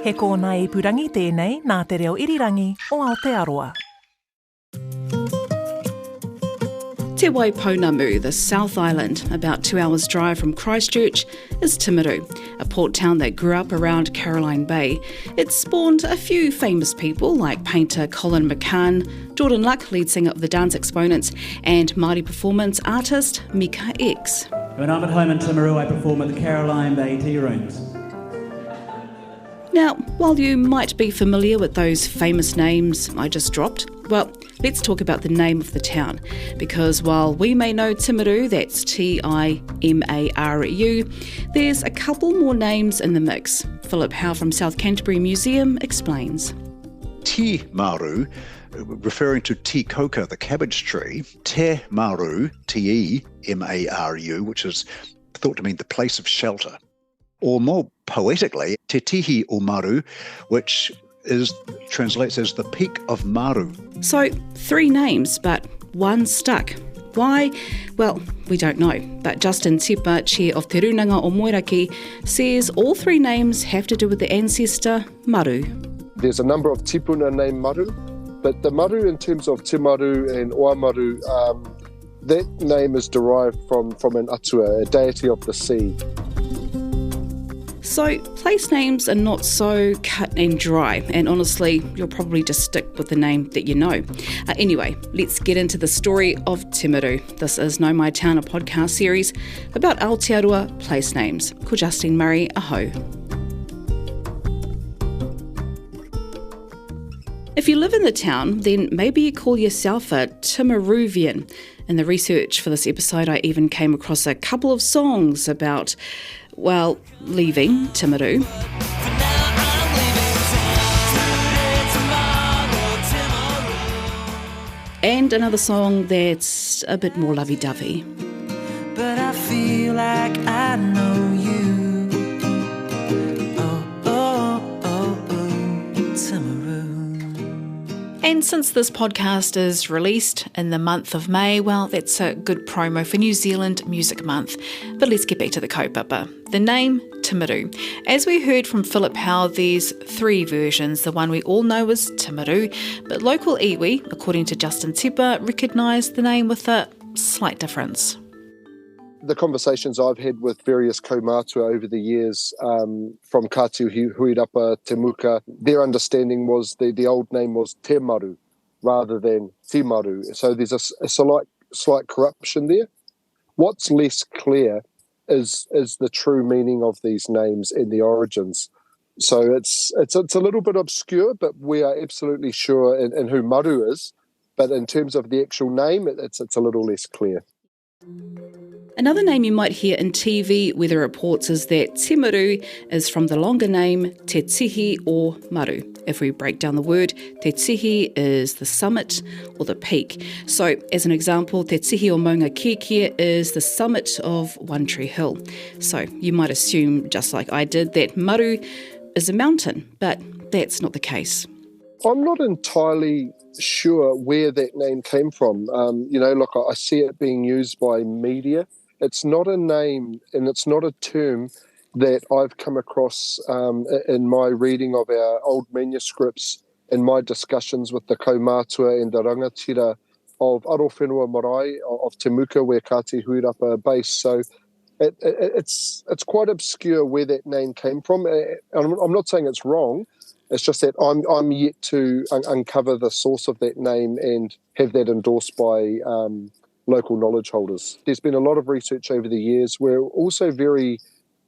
He kōna I purangi tēnei nā te reo irirangi o Aotearoa. Te Waipounamu, the South Island, about 2 hours' drive from Christchurch, is Timaru, a port town that grew up around Caroline Bay. It spawned a few famous people like painter Colin McCann, Jordan Luck, lead singer of the Dance Exponents, and Māori performance artist Mika X. When I'm at home in Timaru, I perform at the Caroline Bay Tea Rooms. Now, while you might be familiar with those famous names I just dropped, well, let's talk about the name of the town, because while we may know Timaru, that's Timaru, there's a couple more names in the mix. Philip Howe from South Canterbury Museum explains. Timaru, referring to te koka, the cabbage tree. Te Maru, Te-Maru, which is thought to mean the place of shelter. Or more poetically, Te Tihi o Maru, which translates as the peak of Maru. So, 3 names, but one stuck. Why? Well, we don't know. But Justine Murray, chair of Te Runanga o Moeraki, says all 3 names have to do with the ancestor Maru. There's a number of tipuna named Maru, but the Maru in terms of Timaru and Oamaru, that name is derived from an atua, a deity of the sea. So, place names are not so cut and dry, and honestly, you'll probably just stick with the name that you know. Anyway, let's get into the story of Timaru. This is Nau Mai Town, a podcast series about Aotearoa place names. Ko Justine Murray, aho. If you live in the town, then maybe you call yourself a Timaruvian. In the research for this episode, I even came across a couple of songs about, well, leaving Timaru. And another song that's a bit more lovey-dovey. But I feel like I know you. And since this podcast is released in the month of May, well, that's a good promo for New Zealand Music Month. But let's get back to the kaupapa. The name, Timaru. As we heard from Philip Howe, there's 3 versions. The one we all know is Timaru, but local iwi, according to Justine Murray, recognised the name with a slight difference. The conversations I've had with various kaumātua over the years, from Kātiu Huirapa, Te Muka, their understanding was the old name was Te Maru rather than Timaru. So there's a slight corruption there. What's less clear is the true meaning of these names and the origins. So it's a little bit obscure, but we are absolutely sure in who Maru is. But in terms of the actual name, it's a little less clear. Another name you might hear in TV weather reports is that Timaru is from the longer name Te Tihi or Maru. If we break down the word, Te Tihi is the summit or the peak. So, as an example, Te Tihi o Maunga Kēkea is the summit of One Tree Hill. So, you might assume, just like I did, that Maru is a mountain, but that's not the case. I'm not entirely sure where that name came from. I see it being used by media. It's not a name and it's not a term that I've come across in my reading of our old manuscripts, in my discussions with the kaumātua and the rangatira of Arowhenua Marae, of Te Muka, where Kātiu Huirapa are based. So it's quite obscure where that name came from. I'm not saying it's wrong. It's just that I'm yet to uncover the source of that name and have that endorsed by local knowledge holders. There's been a lot of research over the years. We're also very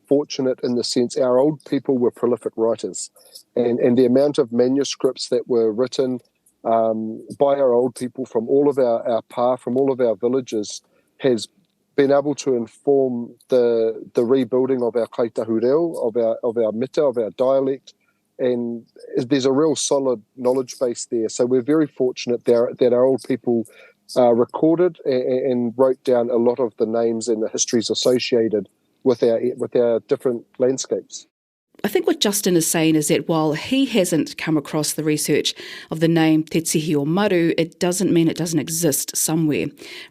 fortunate in the sense our old people were prolific writers, and the amount of manuscripts that were written by our old people from all of our pa, from all of our villages, has been able to inform the rebuilding of our kaitahu reo, of our mita, of our dialect. And there's a real solid knowledge base there. So we're very fortunate that our old people recorded and wrote down a lot of the names and the histories associated with our different landscapes. I think what Justin is saying is that while he hasn't come across the research of the name Te Tihi o Maru, it doesn't mean it doesn't exist somewhere.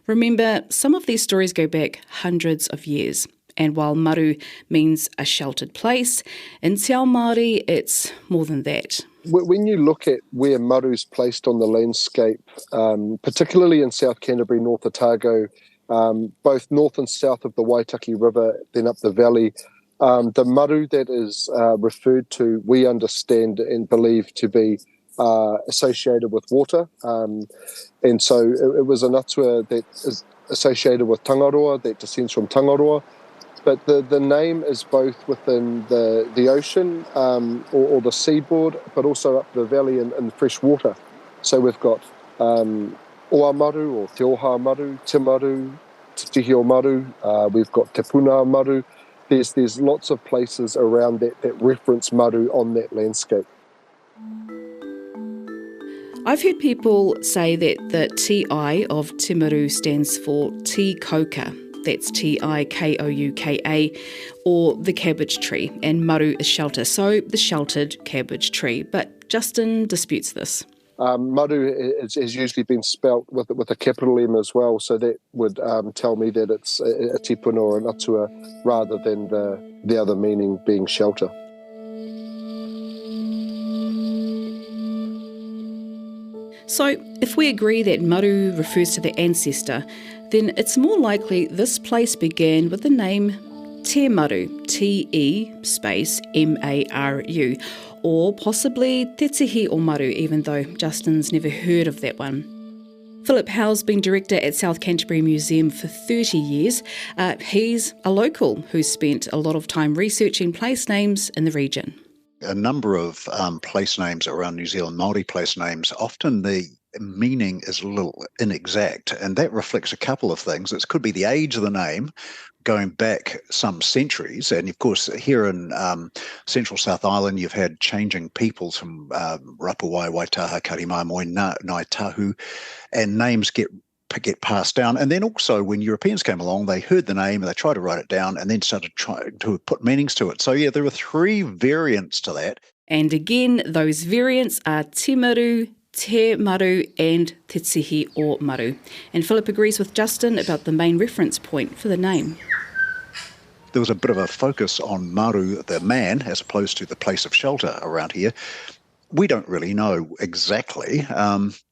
Remember, some of these stories go back hundreds of years. And while maru means a sheltered place, in Te Ao Māori it's more than that. When you look at where maru's placed on the landscape, particularly in South Canterbury, North Otago, both north and south of the Waitaki River, then up the valley, the maru that is referred to, we understand and believe to be associated with water. And so it was an atua that is associated with Tangaroa, that descends from Tangaroa. But the name is both within the ocean or the seaboard, but also up the valley in fresh water. So we've got Oa Maru or Te Oha Maru, Timaru, Te Tihi o Maru. We've got Te Puna Maru. There's lots of places around that reference maru on that landscape. I've heard people say that the T-I of Timaru stands for Te Koka. That's Tikouka, or the cabbage tree, and maru is shelter, so the sheltered cabbage tree. But Justin disputes this. Maru has usually been spelt with a capital M as well, so that would tell me that it's a tipuna or an atua rather than the other meaning being shelter. So if we agree that maru refers to the ancestor, then it's more likely this place began with the name Te Maru, T-E space M-A-R-U, or possibly Te Tihi o Maru, even though Justin's never heard of that one. Philip Howe's been director at South Canterbury Museum for 30 years. He's a local who's spent a lot of time researching place names in the region. A number of place names around New Zealand, Māori place names, often the meaning is a little inexact, and that reflects a couple of things. It could be the age of the name, going back some centuries, and of course here in central South Island you've had changing peoples from Rapawai, Waitaha, Karimāmoe, Ngāi Tahu, and names get passed down. And then also when Europeans came along, they heard the name and they tried to write it down and then started trying to put meanings to it. So yeah, there were three variants to that. And again, those variants are Timaru, Te Maru and Te Tihi o Maru. And Philip agrees with Justin about the main reference point for the name. There was a bit of a focus on Maru, the man, as opposed to the place of shelter around here. We don't really know exactly,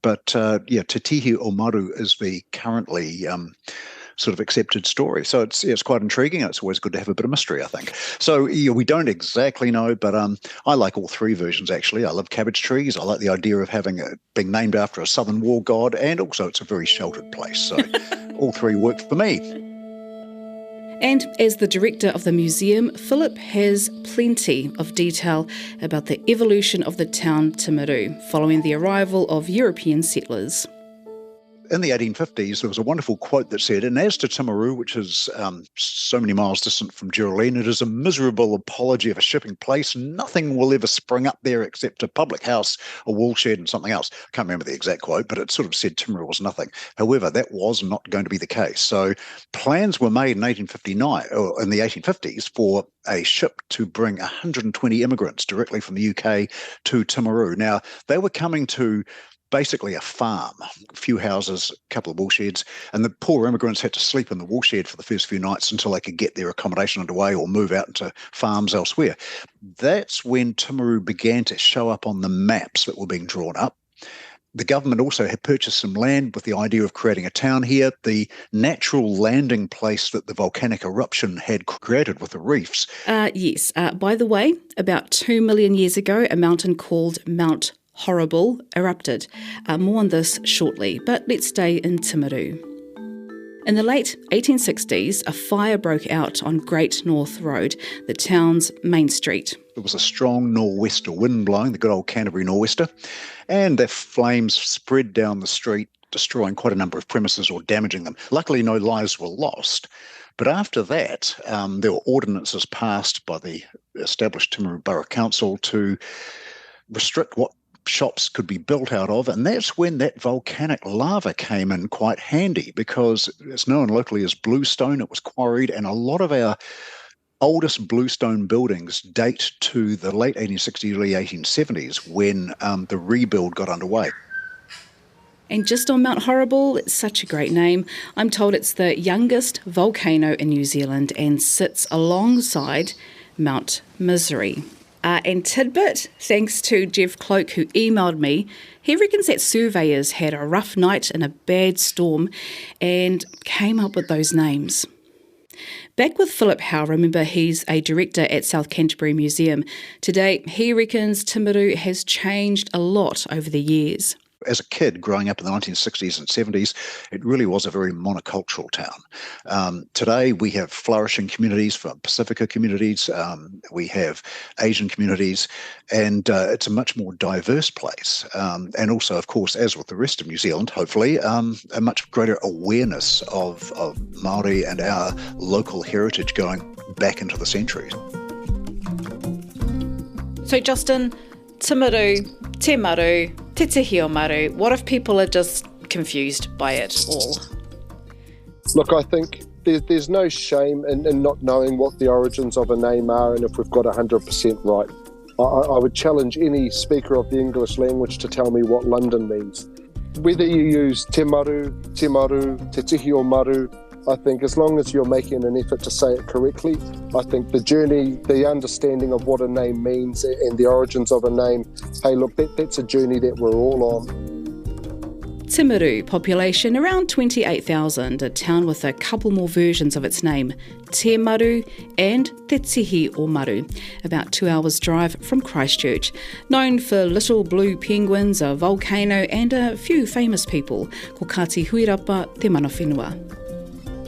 but Te Tihi o Maru is the currently sort of accepted story. So it's quite intriguing. It's always good to have a bit of mystery, I think. So we don't exactly know, but I like all three versions, actually. I love cabbage trees. I like the idea of having being named after a southern war god, and also it's a very sheltered place. So all three work for me. And as the director of the museum, Philip has plenty of detail about the evolution of the town Timaru following the arrival of European settlers. In the 1850s, there was a wonderful quote that said, "And as to Timaru, which is so many miles distant from Geraldine, it is a miserable apology of a shipping place. Nothing will ever spring up there except a public house, a woolshed, and something else." I can't remember the exact quote, but it sort of said Timaru was nothing. However, that was not going to be the case. So plans were made in 1859, or in the 1850s, for a ship to bring 120 immigrants directly from the UK to Timaru. Now, they were coming to basically a farm, a few houses, a couple of woolsheds, and the poor immigrants had to sleep in the woolshed for the first few nights until they could get their accommodation underway or move out into farms elsewhere. That's when Timaru began to show up on the maps that were being drawn up. The government also had purchased some land with the idea of creating a town here. The natural landing place that the volcanic eruption had created with the reefs. Yes. By the way, about 2 million years ago, a mountain called Mount Horrible erupted. More on this shortly, but let's stay in Timaru. In the late 1860s, a fire broke out on Great North Road, the town's main street. There was a strong nor'wester wind blowing, the good old Canterbury nor'wester, and the flames spread down the street, destroying quite a number of premises or damaging them. Luckily, no lives were lost. But after that, there were ordinances passed by the established Timaru Borough Council to restrict what shops could be built out of, and that's when that volcanic lava came in quite handy, because it's known locally as bluestone. It was quarried, and a lot of our oldest bluestone buildings date to the late 1860s, early 1870s, when the rebuild got underway. And just on Mount Horrible, it's such a great name. I'm told it's the youngest volcano in New Zealand and sits alongside Mount Misery. And tidbit, thanks to Jeff Cloak who emailed me, he reckons that surveyors had a rough night in a bad storm and came up with those names. Back with Philip Howe, remember he's a director at South Canterbury Museum. Today, he reckons Timaru has changed a lot over the years. As a kid growing up in the 1960s and 70s, it really was a very monocultural town. Today, we have flourishing communities, from Pacifica communities, we have Asian communities, and it's a much more diverse place. And also, of course, as with the rest of New Zealand, hopefully, a much greater awareness of Māori and our local heritage going back into the centuries. So, Justin, Timaru, Te Maru, Te Tihi o Maru, what if people are just confused by it all? Look, I think there's no shame in not knowing what the origins of a name are, and if we've got 100% right. I would challenge any speaker of the English language to tell me what London means. Whether you use Te Maru, Te Tihi o Maru, I think as long as you're making an effort to say it correctly, I think the journey, the understanding of what a name means and the origins of a name, hey, look, that's a journey that we're all on. Timaru, population around 28,000, a town with a couple more versions of its name, Te Maru and Te Tihi o Maru, about 2 hours' drive from Christchurch. Known for little blue penguins, a volcano and a few famous people, ko Kati Huirapa te Manawhenua.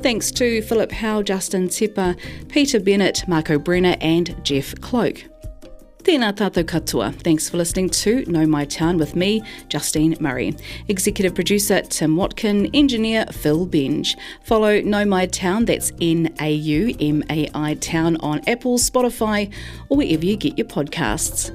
Thanks to Philip Howe, Justin Tepa, Peter Bennett, Marco Brenner and Jeff Cloak. Tēnā tātou katoa. Thanks for listening to Nau Mai Town with me, Justine Murray. Executive producer Tim Watkin, engineer Phil Benge. Follow Nau Mai Town, that's Naumai Town on Apple, Spotify or wherever you get your podcasts.